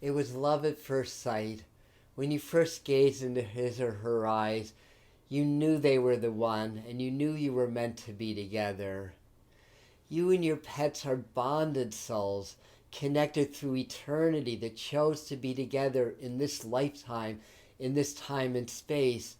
It was love at first sight. When you first gazed into his or her eyes, you knew they were the one, and you knew you were meant to be together. You and your pets are bonded souls, connected through eternity that chose to be together in this lifetime, in this time and space.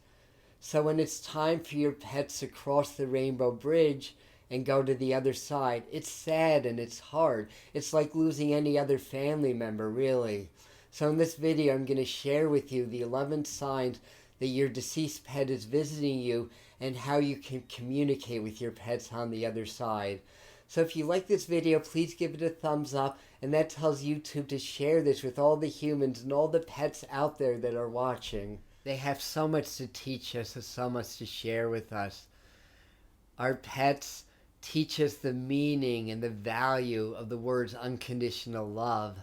So when it's time for your pets to cross the rainbow bridge and go to the other side, it's sad and it's hard. It's like losing any other family member, really. So in this video, I'm going to share with you the 11 signs that your deceased pet is visiting you and how you can communicate with your pets on the other side. So if you like this video, please give it a thumbs up, and that tells YouTube to share this with all the humans and all the pets out there that are watching. They have so much to teach us and so much to share with us. Our pets teach us the meaning and the value of the words unconditional love.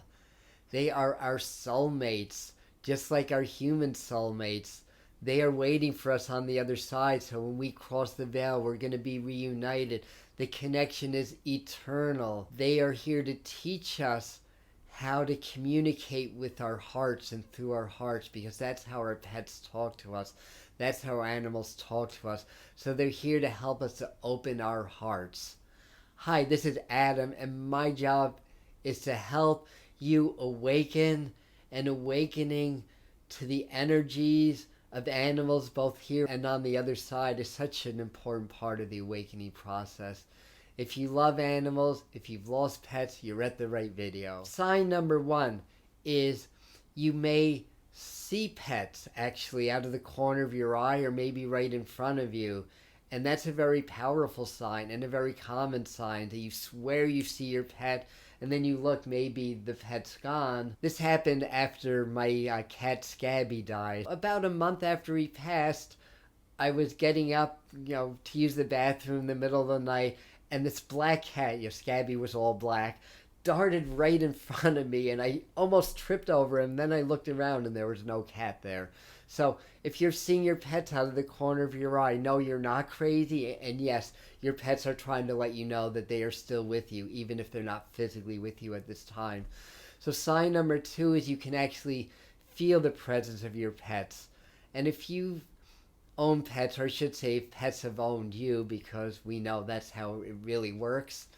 They are our soulmates, just like our human soulmates. They are waiting for us on the other side, so when we cross the veil, we're going to be reunited. The connection is eternal. They are here to teach us how to communicate with our hearts and through our hearts, because that's how our pets talk to us. That's how animals talk to us. So they're here to help us to open our hearts. Hi, this is Adam, and my job is to help you awaken, and awakening to the energies of animals both here and on the other side is such an important part of the awakening process. If you love animals, if you've lost pets, you're at the right video. Sign number 1 is you may see pets actually out of the corner of your eye or maybe right in front of you. And that's a very powerful sign and a very common sign that you swear you see your pet and then you look, maybe the pet's gone. This happened after my cat Scabby died. About a month after he passed, I was getting up, to use the bathroom in the middle of the night, and this black cat, Scabby was all black, darted right in front of me, and I almost tripped over him. Then I looked around and there was no cat there. So if you're seeing your pets out of the corner of your eye, no, you're not crazy. And yes, your pets are trying to let you know that they are still with you, even if they're not physically with you at this time. So sign number 2 is you can actually feel the presence of your pets. And if you own pets, or I should say if pets have owned you, because we know that's how it really works,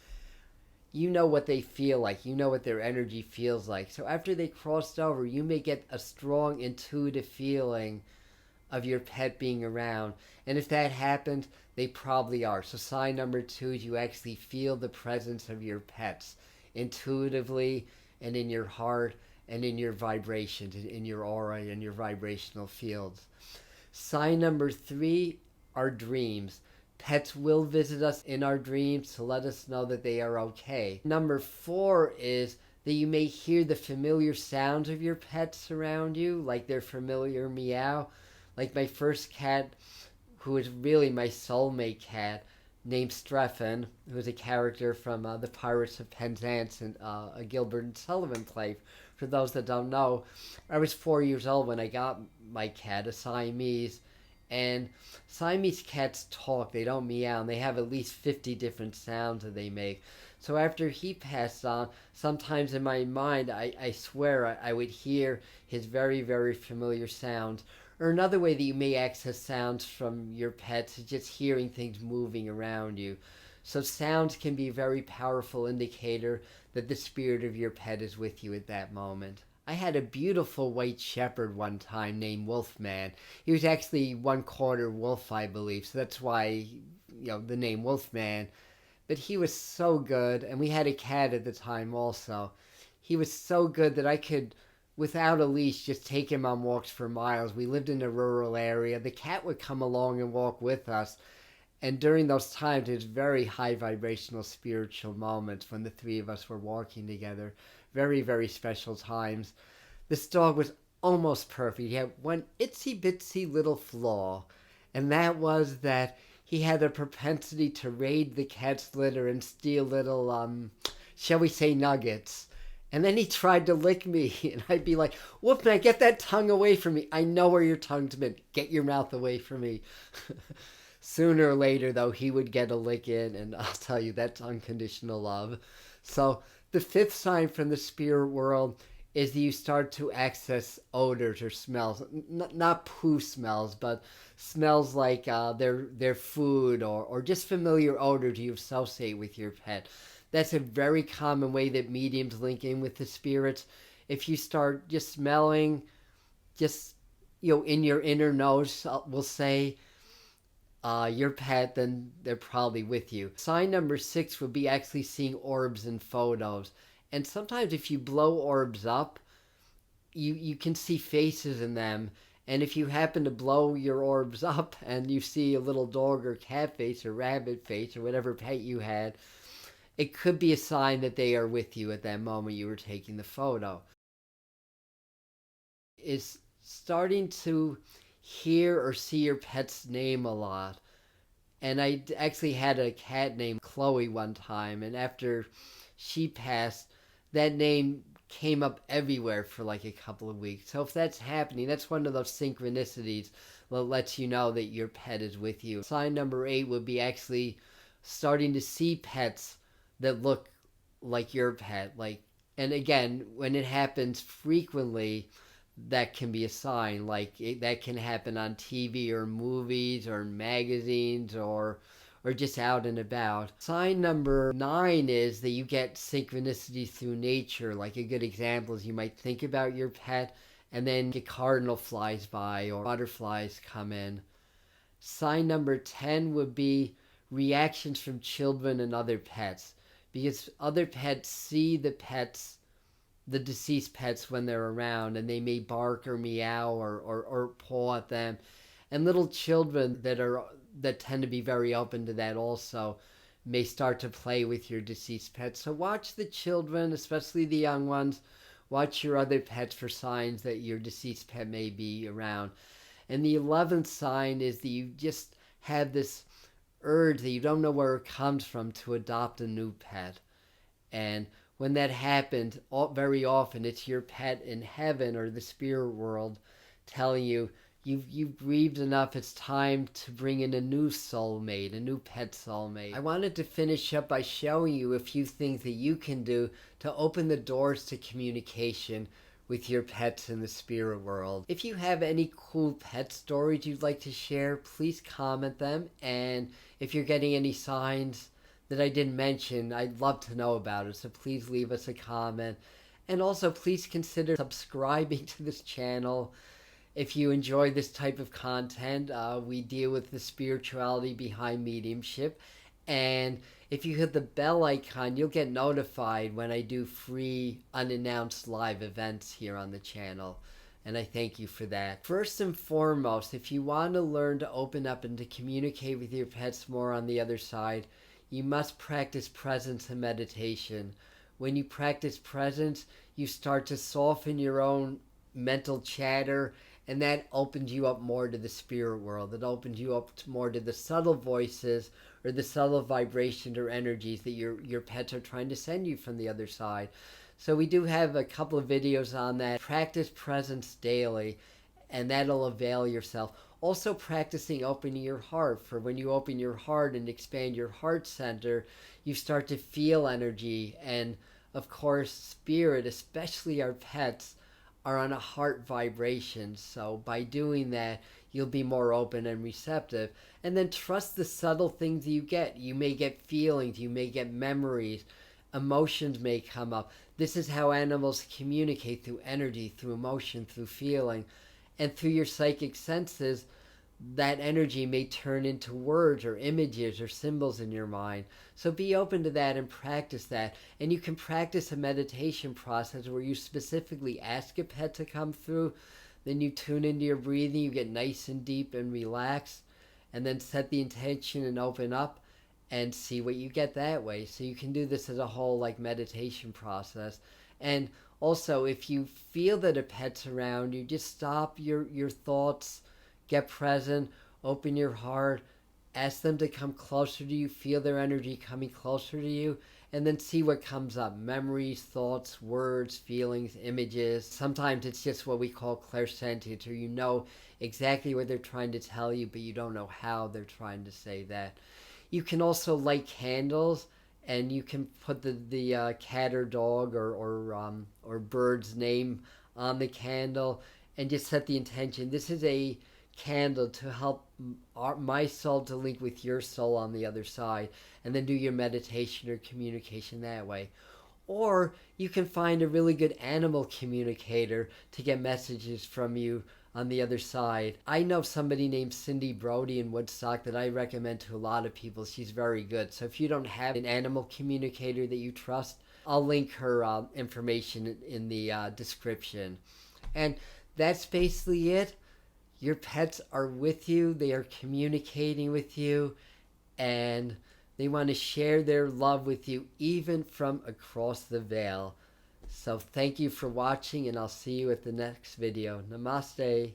you know what they feel like. You know what their energy feels like. So after they crossed over, you may get a strong intuitive feeling of your pet being around. And if that happens, they probably are. So sign number 2 is you actually feel the presence of your pets intuitively and in your heart and in your vibrations, in your aura and your vibrational fields. Sign number 3 are dreams. Pets will visit us in our dreams to let us know that they are okay. Number 4 is that you may hear the familiar sounds of your pets around you, like their familiar meow. Like my first cat, who was really my soulmate cat, named Strephon, who was a character from the Pirates of Penzance, a Gilbert and Sullivan play. For those that don't know, I was 4 years old when I got my cat, a Siamese. And Siamese cats talk, they don't meow, and they have at least 50 different sounds that they make. So after he passed on, sometimes in my mind, I swear I would hear his very, very familiar sounds. Or another way that you may access sounds from your pets is just hearing things moving around you. So sounds can be a very powerful indicator that the spirit of your pet is with you at that moment. I had a beautiful white shepherd one time named Wolfman. He was actually 1/4 wolf, I believe, so that's why, the name Wolfman. But he was so good, and we had a cat at the time also. He was so good that I could, without a leash, just take him on walks for miles. We lived in a rural area. The cat would come along and walk with us. And during those times, it was very high vibrational spiritual moments when the 3 of us were walking together. Very, very special times. This dog was almost perfect. He had one itsy bitsy little flaw, and that was that he had a propensity to raid the cat's litter and steal little, shall we say, nuggets. And then he tried to lick me, and I'd be like, Wolfman, get that tongue away from me. I know where your tongue's been. Get your mouth away from me. Sooner or later, though, he would get a lick in, and I'll tell you, that's unconditional love. So the 5th sign from the spirit world is that you start to access odors or smells, not poo smells, but smells like their food, or just familiar odors you associate with your pet. That's a very common way that mediums link in with the spirits. If you start just smelling, just in your inner nose, we'll say, your pet, then they're probably with you. Sign number 6 would be actually seeing orbs in photos. And sometimes if you blow orbs up, you can see faces in them. And if you happen to blow your orbs up and you see a little dog or cat face or rabbit face or whatever pet you had, it could be a sign that they are with you at that moment you were taking the photo. Is starting to hear or see your pet's name a lot. And I actually had a cat named Chloe one time, and after she passed, that name came up everywhere for like a couple of weeks. So if that's happening, that's one of those synchronicities that lets you know that your pet is with you. Sign number 8 would be actually starting to see pets that look like your pet. And again, when it happens frequently, that can be a sign. That can happen on TV or movies or magazines or just out and about. Sign number 9 is that you get synchronicity through nature. Like a good example is you might think about your pet and then a cardinal flies by or butterflies come in. Sign number 10 would be reactions from children and other pets, because other pets see the deceased pets when they're around, and they may bark or meow or paw at them. And little children that tend to be very open to that also may start to play with your deceased pets. So watch the children, especially the young ones. Watch your other pets for signs that your deceased pet may be around. And the 11th sign is that you just have this urge that you don't know where it comes from to adopt a new pet. And when that happens, very often it's your pet in heaven or the spirit world telling you, you've grieved enough, it's time to bring in a new soulmate, a new pet soulmate. I wanted to finish up by showing you a few things that you can do to open the doors to communication with your pets in the spirit world. If you have any cool pet stories you'd like to share, please comment them. And if you're getting any signs that I didn't mention, I'd love to know about it. So please leave us a comment. And also please consider subscribing to this channel. If you enjoy this type of content, we deal with the spirituality behind mediumship. And if you hit the bell icon, you'll get notified when I do free, unannounced live events here on the channel. And I thank you for that. First and foremost, if you want to learn to open up and to communicate with your pets more on the other side, you must practice presence and meditation. When you practice presence, you start to soften your own mental chatter, and that opens you up more to the spirit world. It opens you up more to the subtle voices or the subtle vibrations or energies that your pets are trying to send you from the other side. So we do have a couple of videos on that. Practice presence daily, and that'll avail yourself. Also practicing opening your heart, for when you open your heart and expand your heart center, you start to feel energy. And of course, spirit, especially our pets, are on a heart vibration. So by doing that, you'll be more open and receptive. And then trust the subtle things you get. You may get feelings, you may get memories, emotions may come up. This is how animals communicate, through energy, through emotion, through feeling. And through your psychic senses, that energy may turn into words or images or symbols in your mind. So be open to that and practice that. And you can practice a meditation process where you specifically ask a pet to come through. Then you tune into your breathing, you get nice and deep and relaxed, and then set the intention and open up and see what you get that way. So you can do this as a whole meditation process. And also, if you feel that a pet's around you, just stop your thoughts, get present, open your heart, ask them to come closer to you, feel their energy coming closer to you, and then see what comes up. Memories, thoughts, words, feelings, images. Sometimes it's just what we call clairsentience, or you know exactly what they're trying to tell you, but you don't know how they're trying to say that. You can also light candles and you can put the cat or dog or bird's name on the candle, and just set the intention. This is a candle to help my soul to link with your soul on the other side, and then do your meditation or communication that way. Or you can find a really good animal communicator to get messages from you on the other side. I know somebody named Cindy Brody in Woodstock that I recommend to a lot of people. She's very good. So if you don't have an animal communicator that you trust, I'll link her information in the description. And that's basically it. Your pets are with you, they are communicating with you, and they want to share their love with you even from across the veil. So thank you for watching, and I'll see you at the next video. Namaste.